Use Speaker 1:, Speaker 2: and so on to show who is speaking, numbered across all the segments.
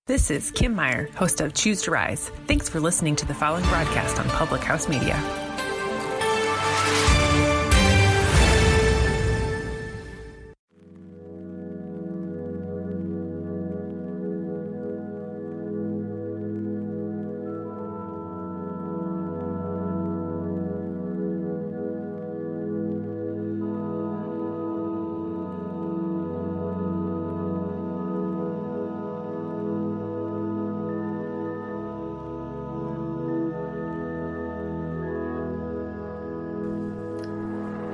Speaker 1: This is Kim Meyer, host of Choose to Rise. Thanks for listening to the following broadcast on Public House Media.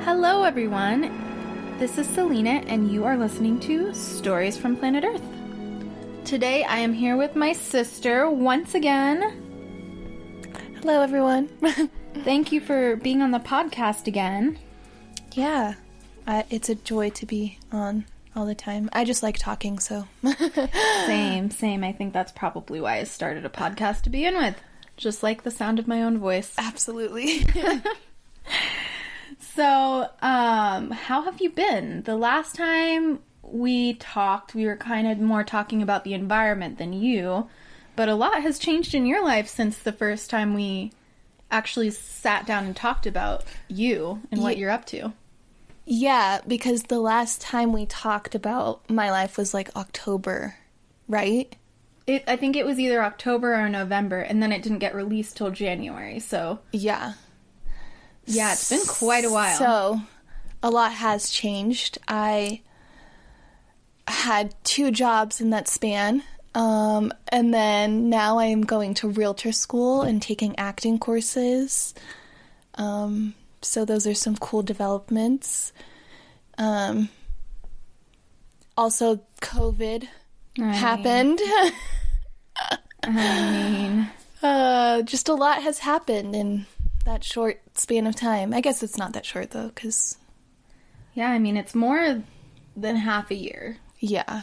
Speaker 2: Hello everyone, this is Selena and you are listening to Stories from Planet Earth. Today I am here with my sister once again.
Speaker 3: Hello everyone.
Speaker 2: Thank you for being on the podcast again.
Speaker 3: Yeah, it's a joy to be on all the time. I just like talking, so.
Speaker 2: Same. I think that's probably why I started a podcast to begin with. Just like the sound of my own voice.
Speaker 3: Absolutely.
Speaker 2: So, how have you been? The last time we talked, we were kind of more talking about the environment than you, but a lot has changed in your life since the first time we actually sat down and talked about you and what you're up to.
Speaker 3: Yeah, because the last time we talked about my life was like October, right?
Speaker 2: I think it was either October or November, and then it didn't get released till January, so...
Speaker 3: Yeah,
Speaker 2: it's been quite a while.
Speaker 3: So, a lot has changed. I had 2 jobs in that span, and then now I am going to realtor school and taking acting courses. So those are some cool developments. Also, COVID happened. Just a lot has happened in that short span of time. I guess it's not that short, though, because...
Speaker 2: Yeah, I mean, it's more than half a year.
Speaker 3: Yeah.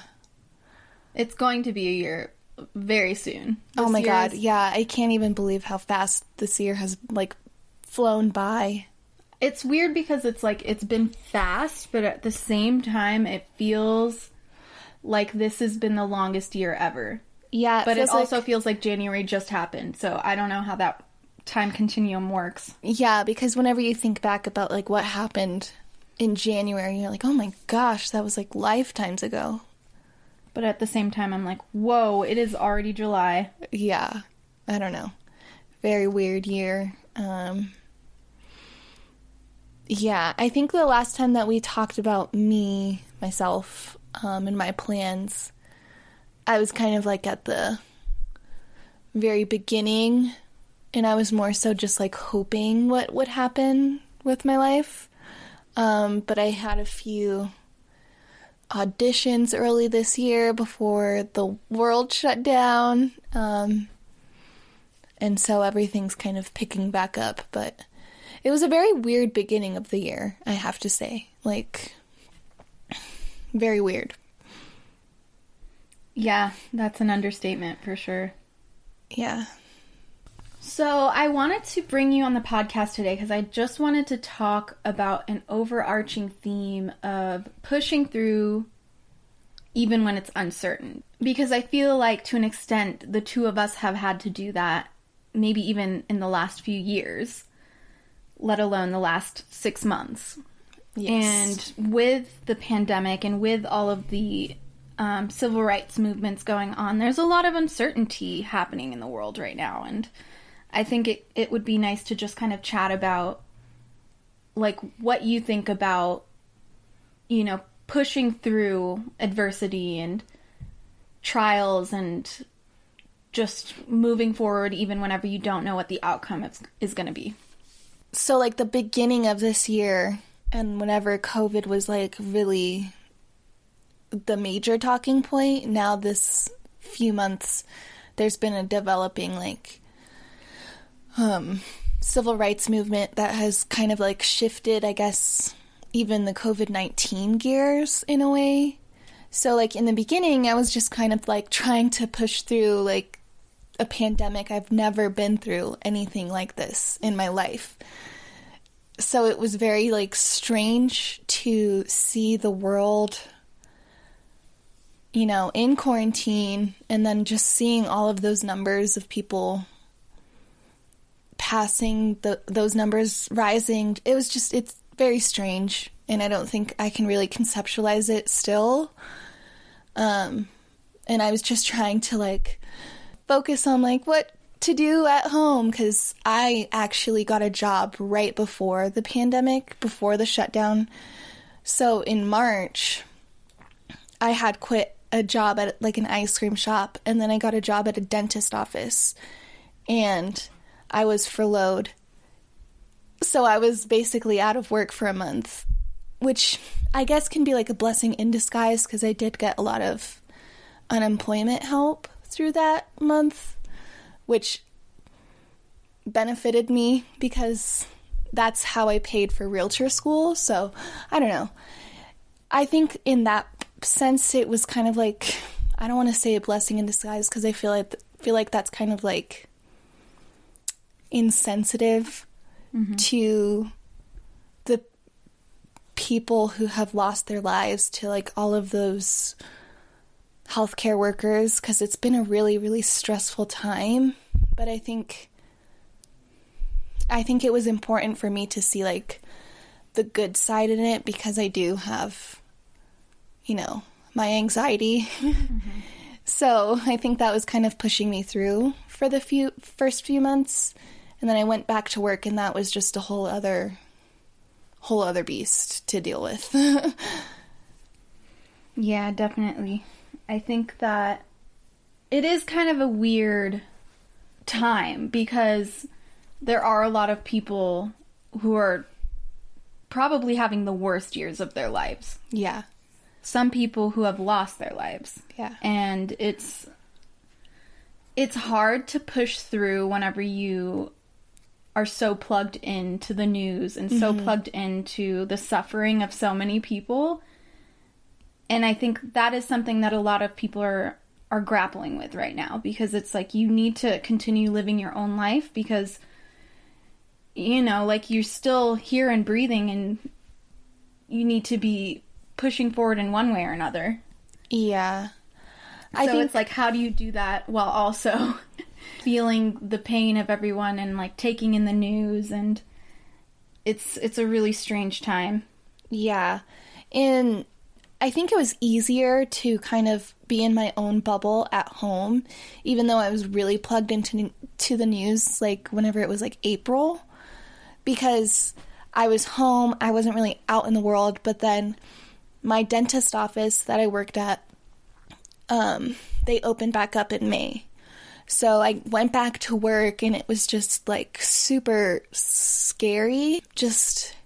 Speaker 2: It's going to be a year very soon.
Speaker 3: Oh my God, yeah. I can't even believe how fast this year has, like, flown by.
Speaker 2: It's weird because it's, like, it's been fast, but at the same time, it feels like this has been the longest year ever.
Speaker 3: Yeah,
Speaker 2: but it also feels like January just happened, so I don't know how that time continuum works.
Speaker 3: Yeah, because whenever you think back about like what happened in January, you're like, oh my gosh, that was like lifetimes ago.
Speaker 2: But at the same time, I'm like, whoa, it is already July.
Speaker 3: Yeah, I don't know. Very weird year. Yeah, I think the last time that we talked about myself, and my plans, I was kind of like at the very beginning. And I was more so just, like, hoping what would happen with my life. But I had a few auditions early this year before the world shut down. And so everything's kind of picking back up. But it was a very weird beginning of the year, I have to say. Like, very weird.
Speaker 2: Yeah, that's an understatement for sure.
Speaker 3: Yeah.
Speaker 2: So I wanted to bring you on the podcast today because I just wanted to talk about an overarching theme of pushing through even when it's uncertain. Because I feel like to an extent the two of us have had to do that maybe even in the last few years, let alone the last 6 months.
Speaker 3: Yes.
Speaker 2: And with the pandemic and with all of the civil rights movements going on, there's a lot of uncertainty happening in the world right now, and I think it would be nice to just kind of chat about, like, what you think about, you know, pushing through adversity and trials and just moving forward even whenever you don't know what the outcome is going to be.
Speaker 3: So, like, the beginning of this year and whenever COVID was, like, really the major talking point, now this few months, there's been a developing, like, civil rights movement that has kind of like shifted, I guess, even the COVID-19 gears in a way. So like in the beginning, I was just kind of like trying to push through like a pandemic. I've never been through anything like this in my life. So it was very, like, strange to see the world you know, in quarantine, and then just seeing all of those numbers of people passing, those numbers rising, it's very strange, and I don't think I can really conceptualize it still. And I was just trying to, like, focus on, like, what to do at home, because I actually got a job right before the pandemic, before the shutdown. So in March, I had quit a job at, like, an ice cream shop, and then I got a job at a dentist office, and I was furloughed. So I was basically out of work for a month, which I guess can be like a blessing in disguise, because I did get a lot of unemployment help through that month, which benefited me because that's how I paid for realtor school. So I don't know. I think in that sense it was kind of like, I don't want to say a blessing in disguise, because I feel like that's kind of like insensitive to the people who have lost their lives, to like all of those healthcare workers, because it's been a really, really stressful time. But I think it was important for me to see like the good side in it, because I do have, you know, my anxiety. So I think that was kind of pushing me through for the first few months. And then I went back to work, and that was just a whole other beast to deal with.
Speaker 2: Yeah, definitely. I think that it is kind of a weird time, because there are a lot of people who are probably having the worst years of their lives.
Speaker 3: Yeah.
Speaker 2: Some people who have lost their lives.
Speaker 3: Yeah.
Speaker 2: And it's hard to push through whenever you are so plugged into the news and so plugged into the suffering of so many people. And I think that is something that a lot of people are grappling with right now, because it's like you need to continue living your own life, because, you know, like you're still here and breathing, and you need to be pushing forward in one way or another.
Speaker 3: Yeah.
Speaker 2: I think it's like, how do you do that while also feeling the pain of everyone and like taking in the news? And it's a really strange time.
Speaker 3: Yeah. And I think it was easier to kind of be in my own bubble at home, even though I was really plugged into the news, like whenever it was like April, because I was home, I wasn't really out in the world. But then my dentist office that I worked at, they opened back up in May. So I went back to work, and it was just like super scary, just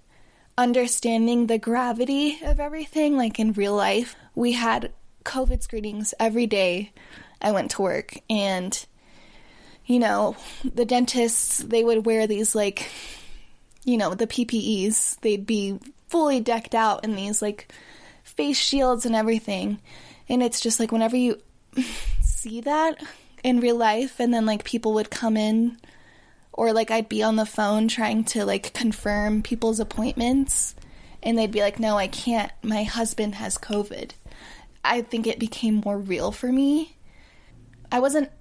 Speaker 3: understanding the gravity of everything. Like in real life, we had COVID screenings every day I went to work, and, you know, the dentists, they would wear these like, you know, the PPEs, they'd be fully decked out in these like face shields and everything. And it's just like, whenever you see that in real life, and then like people would come in, or like I'd be on the phone trying to like confirm people's appointments, and they'd be like, no, I can't, my husband has COVID. I think it became more real for me. I wasn't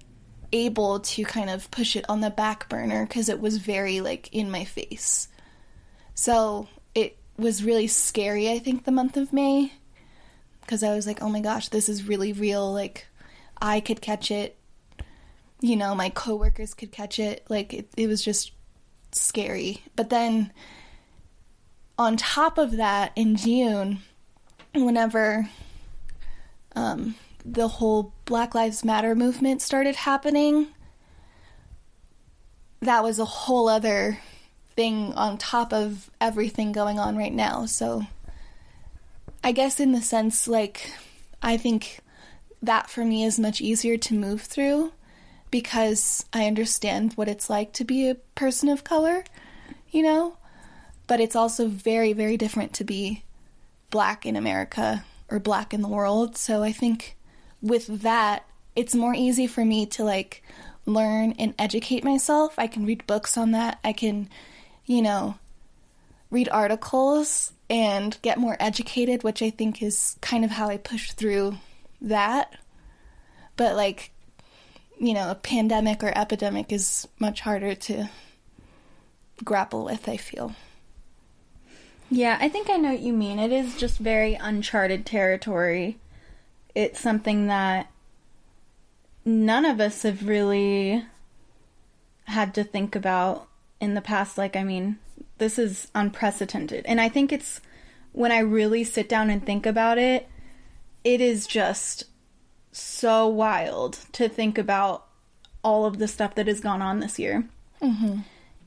Speaker 3: able to kind of push it on the back burner, because it was very like in my face. So it was really scary, I think, the month of May, because I was like, oh my gosh, this is really real. Like, I could catch it, you know, my coworkers could catch it. Like, it was just scary. But then on top of that, in June, whenever the whole Black Lives Matter movement started happening, that was a whole other thing on top of everything going on right now. So I guess in the sense, like, I think that for me is much easier to move through, because I understand what it's like to be a person of color, you know? But it's also very, very different to be Black in America or Black in the world. So I think with that, it's more easy for me to like learn and educate myself. I can read books on that. I can, you know, read articles and get more educated, which I think is kind of how I pushed through that. But, like, you know, a pandemic or epidemic is much harder to grapple with, I feel.
Speaker 2: Yeah, I think I know what you mean. It is just very uncharted territory. It's something that none of us have really had to think about in the past. Like, I mean, this is unprecedented. And I think it's, when I really sit down and think about it, it is just so wild to think about all of the stuff that has gone on this year. Mm-hmm.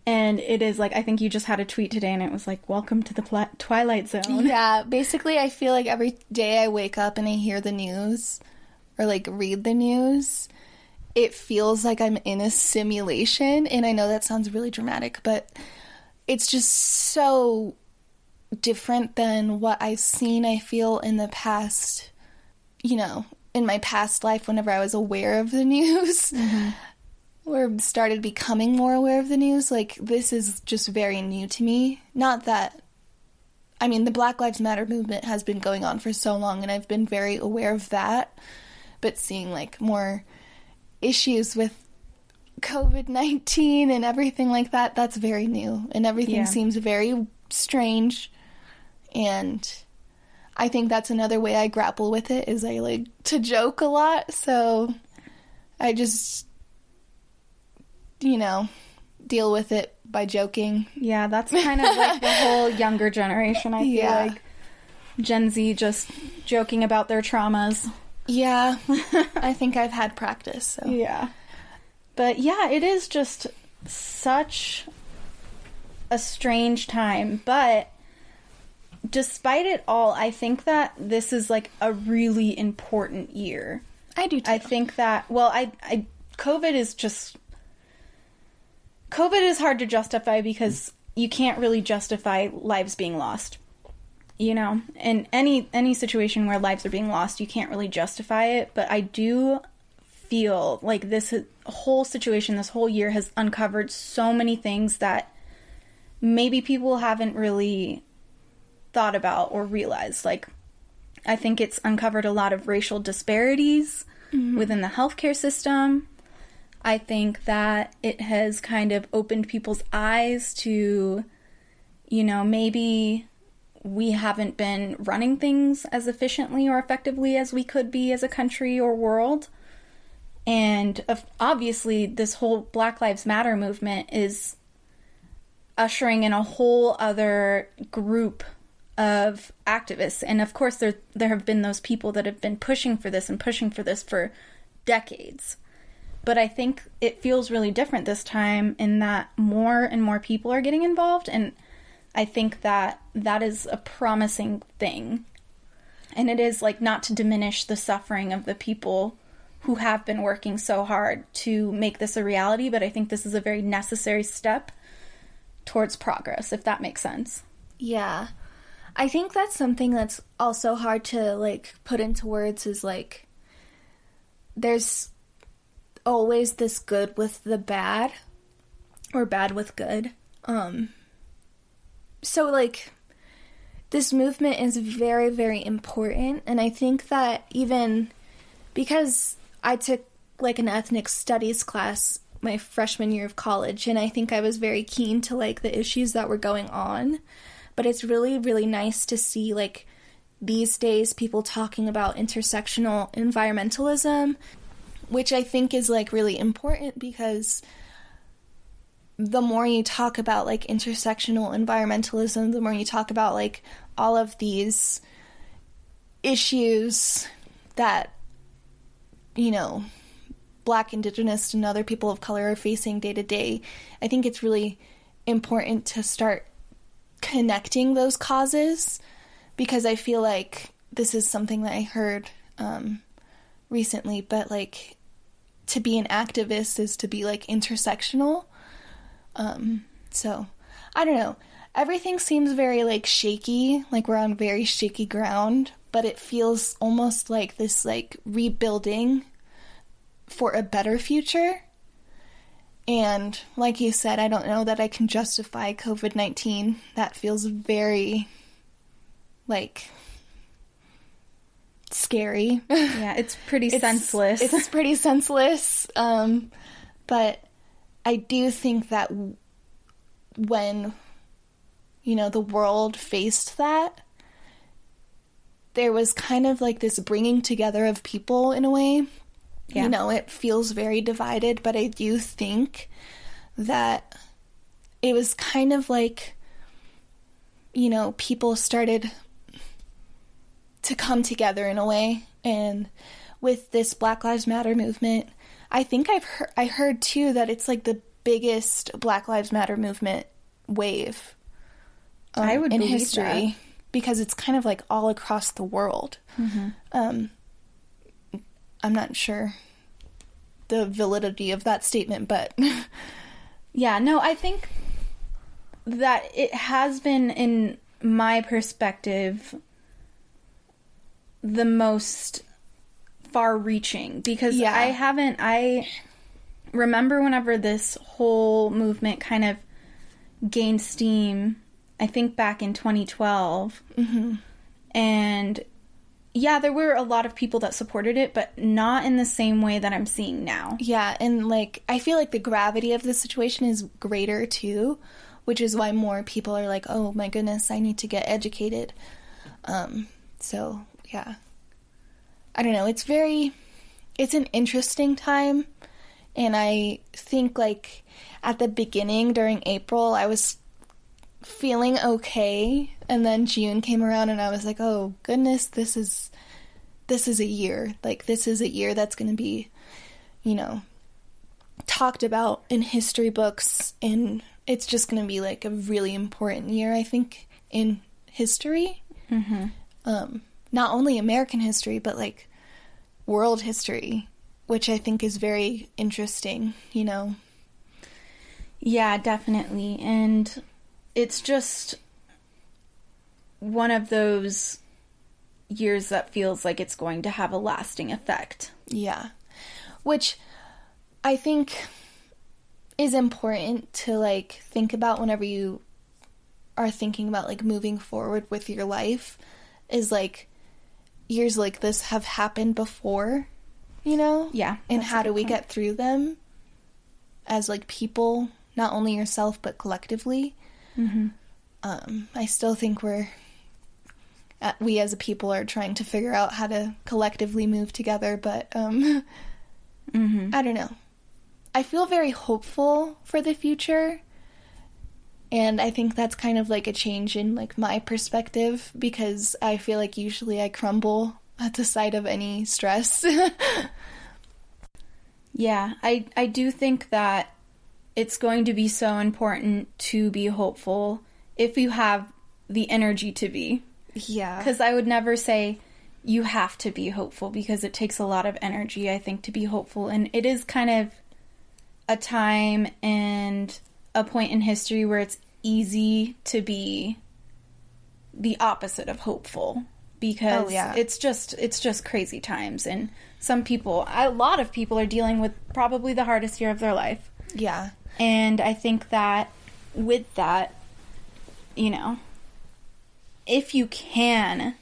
Speaker 2: And it is like, I think you just had a tweet today and it was like, welcome to the Twilight Zone.
Speaker 3: Yeah, basically I feel like every day I wake up and I hear the news or like read the news, it feels like I'm in a simulation. And I know that sounds really dramatic, but it's just so different than what I've seen, I feel, in the past, you know, in my past life whenever I was aware of the news. Mm-hmm. Or started becoming more aware of the news. Like, this is just very new to me. Not that, I mean, the Black Lives Matter movement has been going on for so long, and I've been very aware of that. But seeing, like, more issues with COVID-19 and everything like that, that's very new. And everything seems very strange. And I think that's another way I grapple with it, is I like to joke a lot. So I just, you know, deal with it by joking.
Speaker 2: Yeah, that's kind of like the whole younger generation, I feel like. Gen Z just joking about their traumas.
Speaker 3: Yeah, I think I've had practice, so.
Speaker 2: Yeah. But yeah, it is just such a strange time. But despite it all, I think that this is like a really important year.
Speaker 3: I do too.
Speaker 2: I think that, well, COVID is hard to justify because you can't really justify lives being lost. You know, in any situation where lives are being lost, you can't really justify it. But I do feel like this whole situation, this whole year has uncovered so many things that maybe people haven't really thought about or realized. Like, I think it's uncovered a lot of racial disparities within the healthcare system. I think that it has kind of opened people's eyes to, you know, maybe we haven't been running things as efficiently or effectively as we could be as a country or world. And obviously, this whole Black Lives Matter movement is ushering in a whole other group of activists. And of course, there have been those people that have been pushing for this for decades. But I think it feels really different this time in that more and more people are getting involved. And I think that that is a promising thing. And it is, like, not to diminish the suffering of the people who have been working so hard to make this a reality, but I think this is a very necessary step towards progress, if that makes sense.
Speaker 3: Yeah. I think that's something that's also hard to, like, put into words is, like, there's always this good with the bad, or bad with good. So, like, this movement is very, very important, and I think that even because I took, like, an ethnic studies class my freshman year of college, and I think I was very keen to, like, the issues that were going on, but it's really, really nice to see, like, these days people talking about intersectional environmentalism, which I think is, like, really important because the more you talk about, like, intersectional environmentalism, the more you talk about, like, all of these issues that, you know, Black, Indigenous, and other people of color are facing day to day, I think it's really important to start connecting those causes, because I feel like this is something that I heard recently, but, like, to be an activist is to be, like, intersectional. So, I don't know. Everything seems very, like, shaky, like we're on very shaky ground, but it feels almost like this, like, rebuilding for a better future. And like you said, I don't know that I can justify COVID-19. That feels very, like, scary.
Speaker 2: Yeah, it's pretty senseless.
Speaker 3: It's pretty senseless. But I do think that when, the world faced that, there was kind of like this bringing together of people in a way. Yeah. It feels very divided, but I do think that it was kind of like, people started to come together in a way. And with this Black Lives Matter movement, I think I heard too that it's like the biggest Black Lives Matter movement wave
Speaker 2: I would
Speaker 3: in
Speaker 2: believe
Speaker 3: history
Speaker 2: that.
Speaker 3: Because it's kind of like all across the world.
Speaker 2: Mm-hmm.
Speaker 3: I'm not sure the validity of that statement, but
Speaker 2: yeah, no, I think that it has been, in my perspective, the most far-reaching, because I remember whenever this whole movement kind of gained steam, I think back in 2012, and yeah, there were a lot of people that supported it, but not in the same way that I'm seeing now.
Speaker 3: Yeah, and like, I feel like the gravity of the situation is greater too, which is why more people are like, oh my goodness, I need to get educated. So, yeah. I don't know, it's an interesting time, and I think, like, at the beginning, during April, I was feeling okay, and then June came around, and I was like, oh goodness, this is a year. Like, this is a year that's going to be, talked about in history books, and it's just going to be, like, a really important year, I think, in history. Not only American history, but, like, world history, which I think is very interesting,
Speaker 2: Yeah, definitely. And it's just one of those years that feels like it's going to have a lasting effect.
Speaker 3: Yeah. Which I think is important to, like, think about whenever you are thinking about, like, moving forward with your life, is, like, years like this have happened before,
Speaker 2: Yeah.
Speaker 3: And how do we get through them as, like, people, not only yourself, but collectively. I still think we as a people are trying to figure out how to collectively move together, but I don't know. I feel very hopeful for the future, and I think that's kind of like a change in, like, my perspective, because I feel like usually I crumble at the sight of any stress.
Speaker 2: Yeah, I do think that it's going to be so important to be hopeful if you have the energy to be.
Speaker 3: Yeah.
Speaker 2: Because I would never say you have to be hopeful, because it takes a lot of energy, I think, to be hopeful. And it is kind of a time and a point in history where it's easy to be the opposite of hopeful, because it's just crazy times, and a lot of people are dealing with probably the hardest year of their life.
Speaker 3: Yeah.
Speaker 2: And I think that with that, if you can,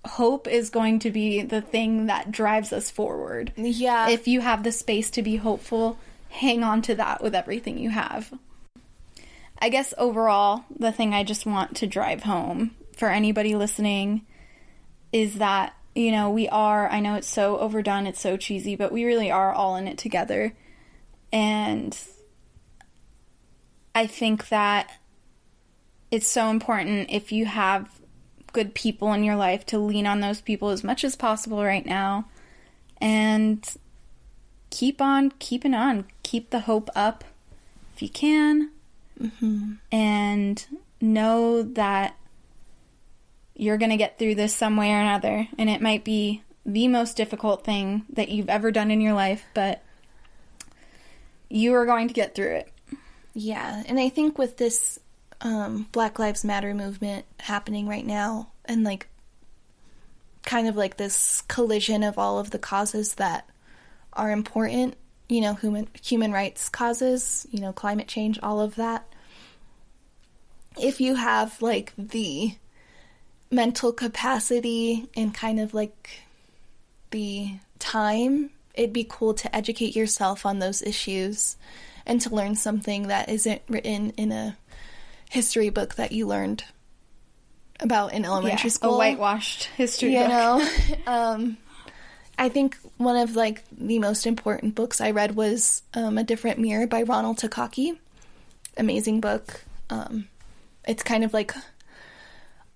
Speaker 2: hope is going to be the thing that drives us forward.
Speaker 3: Yeah.
Speaker 2: If you have the space to be hopeful, hang on to that with everything you have. I guess overall, the thing I just want to drive home for anybody listening is that, we are, I know it's so overdone, it's so cheesy, but we really are all in it together. And I think that it's so important, if you have good people in your life, to lean on those people as much as possible right now, and keep on keeping on. Keep the hope up if you can. And know that you're going to get through this some way or another, and it might be the most difficult thing that you've ever done in your life, but you are going to get through it.
Speaker 3: Yeah, and I think with this Black Lives Matter movement happening right now, and, like, kind of like this collision of all of the causes that are important, human rights causes, climate change, all of that. If you have, like, the mental capacity and kind of, like, the time, it'd be cool to educate yourself on those issues and to learn something that isn't written in a history book that you learned about in elementary school.
Speaker 2: A whitewashed history
Speaker 3: book.
Speaker 2: know?
Speaker 3: I think one of, like, the most important books I read was A Different Mirror by Ronald Takaki. Amazing book. It's kind of, like,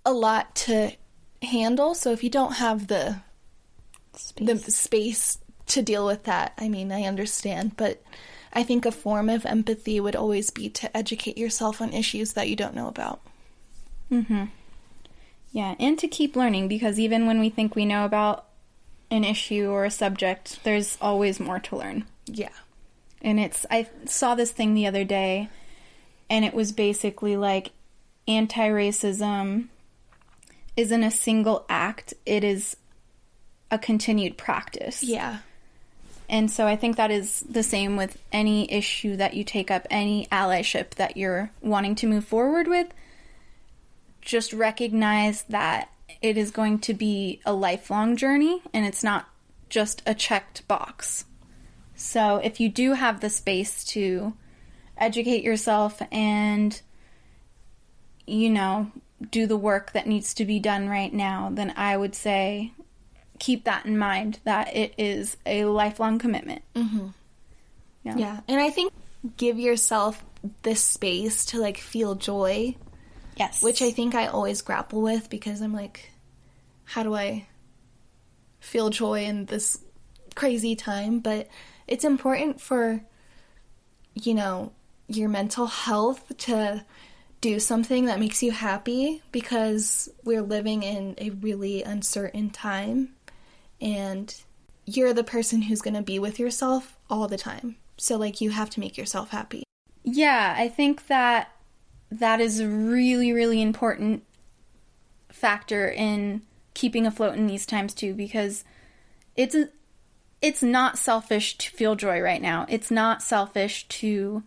Speaker 3: a lot to handle, so if you don't have the space to deal with that, I mean, I understand, but I think a form of empathy would always be to educate yourself on issues that you don't know about.
Speaker 2: Mm-hmm. Yeah, and to keep learning, because even when we think we know about an issue or a subject, there's always more to learn.
Speaker 3: Yeah.
Speaker 2: And I saw this thing the other day, and it was basically like anti-racism isn't a single act, it is a continued practice.
Speaker 3: Yeah.
Speaker 2: And so I think that is the same with any issue that you take up, any allyship that you're wanting to move forward with. Just recognize that it is going to be a lifelong journey, and it's not just a checked box. So if you do have the space to educate yourself and, you know, do the work that needs to be done right now, then I would say keep that in mind, that it is a lifelong commitment.
Speaker 3: Mm-hmm. Yeah. And I think give yourself this space to, like, feel joy.
Speaker 2: Yes.
Speaker 3: Which I think I always grapple with, because I'm like, how do I feel joy in this crazy time? But it's important for, you know, your mental health to do something that makes you happy, because we're living in a really uncertain time, and you're the person who's going to be with yourself all the time. So, like, you have to make yourself happy.
Speaker 2: Yeah, I think that is a really, really important factor in keeping afloat in these times too, because it's not selfish to feel joy right now. It's not selfish to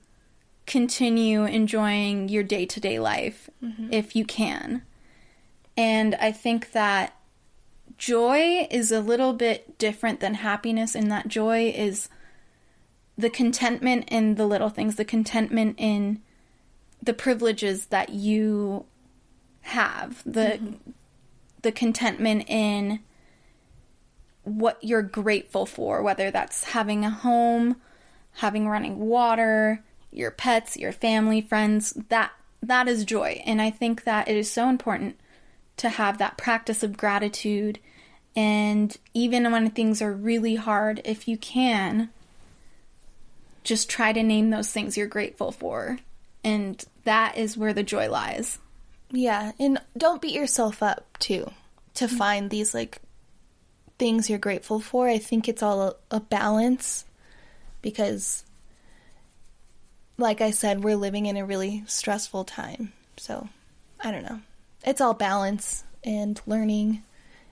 Speaker 2: continue enjoying your day-to-day life if you can. And I think that joy is a little bit different than happiness, in that joy is the contentment in the little things, the contentment in the privileges that you have, the contentment in what you're grateful for, whether that's having a home, having running water, your pets, your family, friends, that is joy. And I think that it is so important to have that practice of gratitude. And even when things are really hard, if you can, just try to name those things you're grateful for. And that is where the joy lies.
Speaker 3: Yeah, and don't beat yourself up, too, to find these, like, things you're grateful for. I think it's all a balance, because, like I said, we're living in a really stressful time. So, I don't know. It's all balance and learning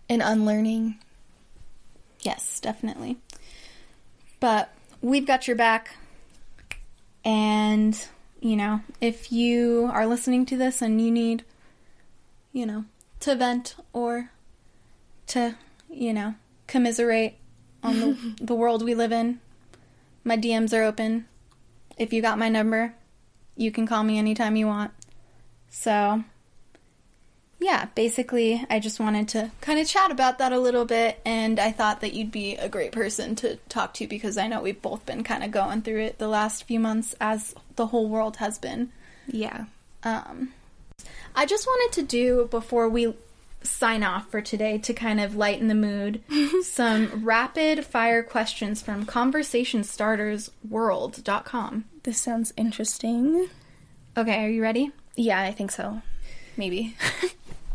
Speaker 3: and unlearning.
Speaker 2: Yes, definitely. But we've got your back, and you know, if you are listening to this and you need, you know, to vent or to, you know, commiserate on the world we live in, my DMs are open. If you got my number, you can call me anytime you want. So, yeah, basically, I just wanted to kind of chat about that a little bit, and I thought that you'd be a great person to talk to, because I know we've both been kind of going through it the last few months, as the whole world has been.
Speaker 3: Yeah.
Speaker 2: I just wanted to do, before we sign off for today, to kind of lighten the mood, some rapid fire questions from conversationstartersworld.com.
Speaker 3: This sounds interesting.
Speaker 2: Okay, are you ready?
Speaker 3: Yeah, I think so. Maybe.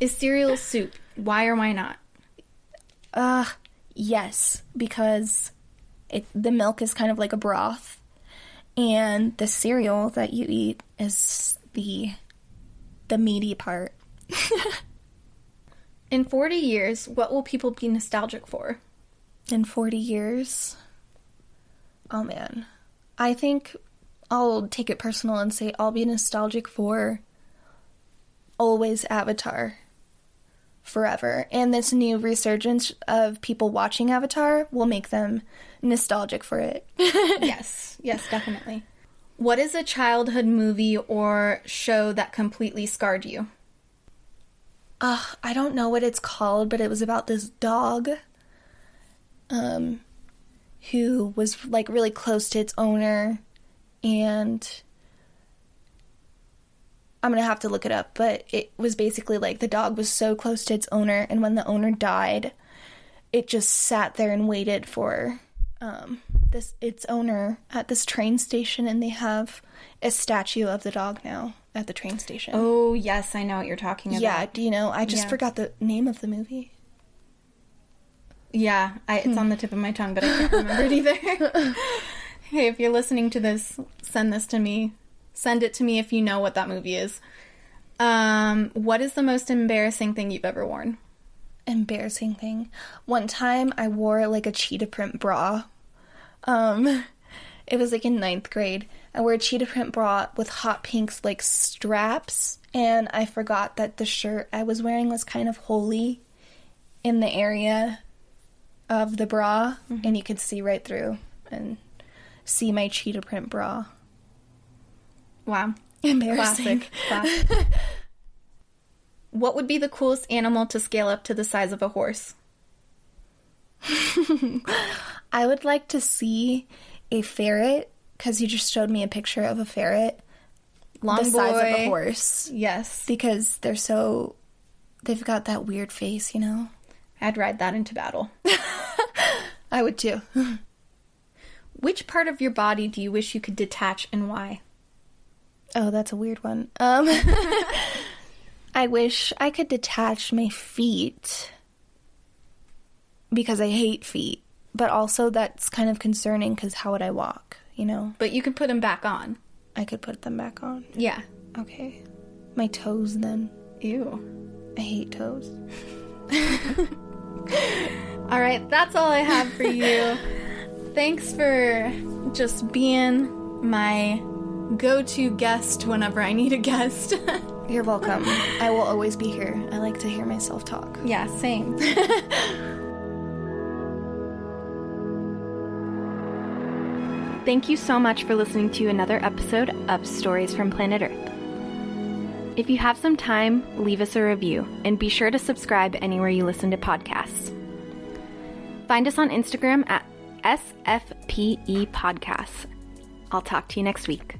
Speaker 2: Is cereal soup? Why or why not?
Speaker 3: Yes, because the milk is kind of like a broth, and the cereal that you eat is the meaty part.
Speaker 2: In 40 years, what will people be nostalgic for?
Speaker 3: In 40 years? Oh, man. I think I'll take it personal and say I'll be nostalgic for always Avatar. forever. And this new resurgence of people watching Avatar will make them nostalgic for it.
Speaker 2: Yes, definitely. What is a childhood movie or show that completely scarred you?
Speaker 3: I don't know what it's called, but it was about this dog who was like really close to its owner, and I'm gonna have to look it up, but it was basically like the dog was so close to its owner, and when the owner died, it just sat there and waited for its owner at this train station, and they have a statue of the dog now at the train station.
Speaker 2: Oh, yes, I know what you're talking about.
Speaker 3: Yeah, do you know? I just forgot the name of the movie.
Speaker 2: Yeah, it's on the tip of my tongue, but I can't remember it either. Hey, if you're listening to this, send this to me. Send it to me if you know what that movie is. What is the most embarrassing thing you've ever worn?
Speaker 3: Embarrassing thing. One time I wore like a cheetah print bra. It was like in 9th grade. I wore a cheetah print bra with hot pinks like straps, and I forgot that the shirt I was wearing was kind of holey in the area of the bra, and you could see right through and see my cheetah print bra.
Speaker 2: Wow.
Speaker 3: Embarrassing.
Speaker 2: Classic. What would be the coolest animal to scale up to the size of a horse?
Speaker 3: I would like to see a ferret, because you just showed me a picture of a ferret.
Speaker 2: Long
Speaker 3: the
Speaker 2: boy.
Speaker 3: size of a horse.
Speaker 2: Yes.
Speaker 3: Because they've got that weird face, you know?
Speaker 2: I'd ride that into battle.
Speaker 3: I would too.
Speaker 2: Which part of your body do you wish you could detach, and why?
Speaker 3: Oh, that's a weird one. I wish I could detach my feet, because I hate feet. But also that's kind of concerning, because how would I walk, you know?
Speaker 2: But you could put them back on.
Speaker 3: I could put them back on.
Speaker 2: Yeah.
Speaker 3: Okay. My toes, then.
Speaker 2: Ew.
Speaker 3: I hate toes.
Speaker 2: All right, that's all I have for you. Thanks for just being my go-to guest whenever I need a guest.
Speaker 3: You're welcome. I will always be here. I like to hear myself talk.
Speaker 2: Yeah, same. Thank you so much for listening to another episode of Stories from Planet Earth. If you have some time, leave us a review, and be sure to subscribe anywhere you listen to podcasts. Find us on Instagram at SFPE Podcasts. I'll talk to you next week.